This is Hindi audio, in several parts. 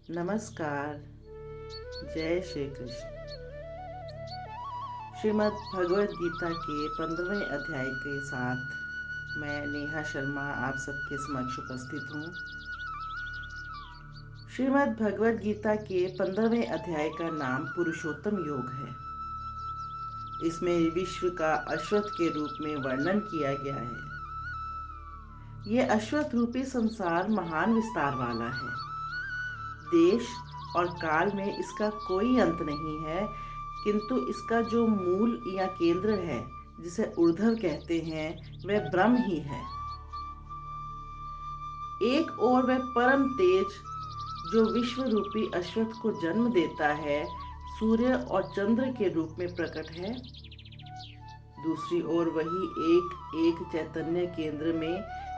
नमस्कार। जय श्री कृष्ण। श्रीमद् भगवद गीता के 15वें अध्याय के साथ मैं नेहा शर्मा आप सबके समक्ष उपस्थित हूँ। श्रीमद् भगवद गीता के 15वें अध्याय का नाम पुरुषोत्तम योग है। इसमें विश्व का अश्वत्थ के रूप में वर्णन किया गया है। ये अश्वत्थ रूपी संसार महान विस्तार वाला है। देश और काल में इसका कोई अंत नहीं है, किंतु इसका जो मूल या केंद्र है, जिसे ऊर्ध्व कहते हैं, वह ब्रह्म ही है। एक ओर वह परम तेज जो विश्व रूपी अश्वत्थ को जन्म देता है, सूर्य और चंद्र के रूप में प्रकट है। दूसरी ओर वही एक एक चैतन्य केंद्र में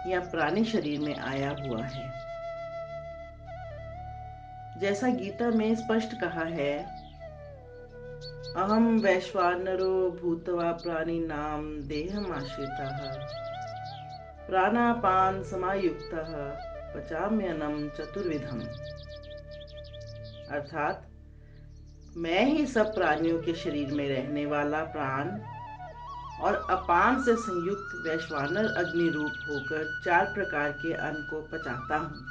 या प्राणी शरीर में आया हुआ है। जैसा गीता में स्पष्ट कहा है, अहम वैश्वानरो भूत्वा प्राणिनां देहमाश्रितः प्राणापान समायुक्तः पचाम्यन्नं चतुर्विधम्। अर्थात मैं ही सब प्राणियों के शरीर में रहने वाला प्राण और अपान से संयुक्त वैश्वानर अग्नि रूप होकर 4 प्रकार के अन्न को पचाता हूँ।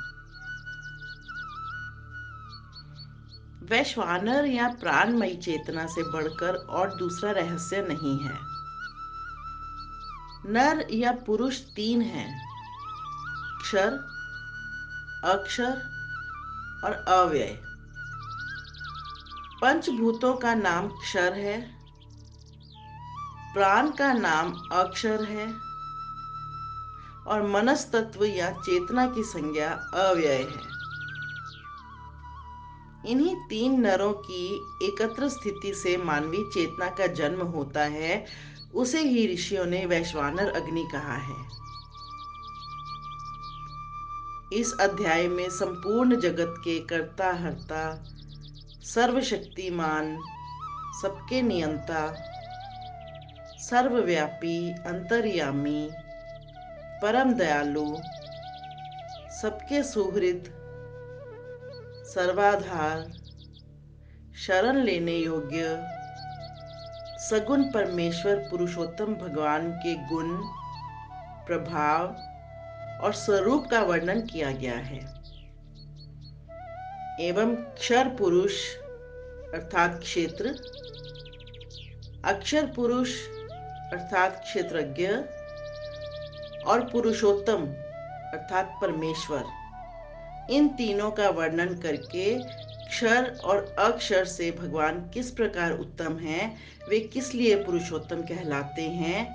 वैश्वानर या प्राणमयी चेतना से बढ़कर और दूसरा रहस्य नहीं है। नर या पुरुष 3 हैं, क्षर, अक्षर और अव्यय। पंचभूतों का नाम क्षर है, प्राण का नाम अक्षर है और मनस्तत्व या चेतना की संज्ञा अव्यय है। इन्हीं 3 नरों की एकत्र स्थिति से मानवीय चेतना का जन्म होता है। उसे ही ऋषियों ने वैश्वानर अग्नि कहा है। इस अध्याय में संपूर्ण जगत के कर्ता हर्ता, सर्वशक्तिमान, सबके नियंता, सर्वव्यापी, अंतर्यामी, परम दयालु, सबके सुहृद, सर्वाधार, शरण लेने योग्य, सगुण परमेश्वर पुरुषोत्तम भगवान के गुण, प्रभाव और स्वरूप का वर्णन किया गया है। एवं क्षर पुरुष अर्थात क्षेत्र, अक्षर पुरुष अर्थात क्षेत्रज्ञ और पुरुषोत्तम अर्थात परमेश्वर, इन तीनों का वर्णन करके क्षर और अक्षर से भगवान किस प्रकार उत्तम हैं, वे किस लिए पुरुषोत्तम कहलाते हैं,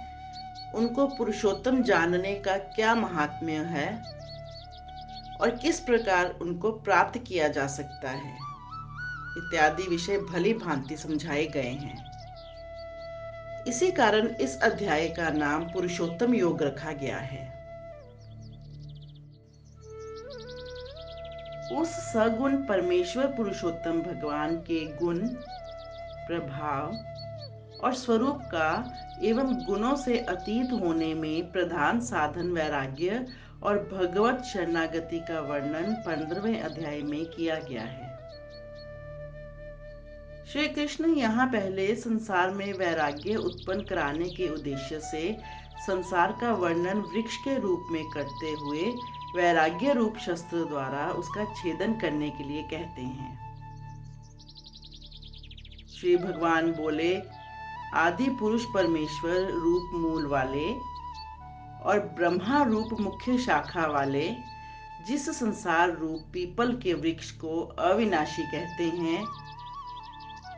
उनको पुरुषोत्तम जानने का क्या महात्म्य है और किस प्रकार उनको प्राप्त किया जा सकता है, इत्यादि विषय भली भांति समझाए गए हैं। इसी कारण इस अध्याय का नाम पुरुषोत्तम योग रखा गया है। उस सगुण परमेश्वर पुरुषोत्तम भगवान के गुण, प्रभाव और स्वरूप का एवं गुणों से अतीत होने में प्रधान साधन वैराग्य और भगवत शरणागति का वर्णन 15वें अध्याय में किया गया है। श्री कृष्ण यहाँ पहले संसार में वैराग्य उत्पन्न कराने के उद्देश्य से संसार का वर्णन वृक्ष के रूप में करते हुए वैराग्य रूप शस्त्र द्वारा उसका छेदन करने के लिए कहते हैं। श्री भगवान बोले, आदि पुरुष परमेश्वर रूप मूल वाले और ब्रह्मा रूप मुख्य शाखा वाले जिस संसार रूप पीपल के वृक्ष को अविनाशी कहते हैं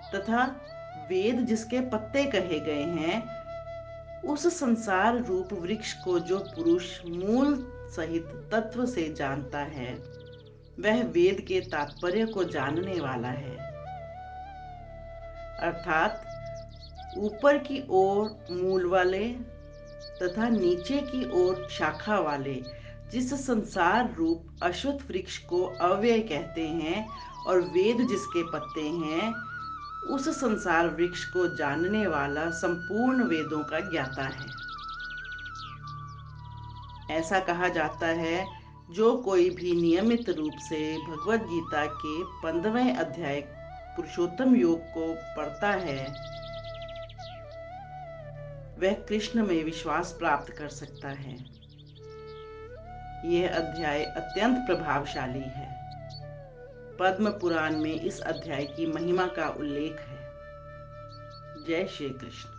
तथा वेद जिसके पत्ते कहे गए हैं, उस संसार रूप वृक्ष को जो पुरुष मूल सहित तत्व से जानता है, वह वेद के तात्पर्य को जानने वाला है। अर्थात ऊपर की ओर मूल वाले तथा नीचे की ओर शाखा वाले जिस संसार रूप अश्वत्थ वृक्ष को अव्यय कहते हैं और वेद जिसके पत्ते हैं, उस संसार वृक्ष को जानने वाला संपूर्ण वेदों का ज्ञाता है। ऐसा कहा जाता है, जो कोई भी नियमित रूप से भगवत गीता के 15वें अध्याय पुरुषोत्तम योग को पढ़ता है, वह कृष्ण में विश्वास प्राप्त कर सकता है। यह अध्याय अत्यंत प्रभावशाली है। पद्म पुराण में इस अध्याय की महिमा का उल्लेख है। जय श्री कृष्ण।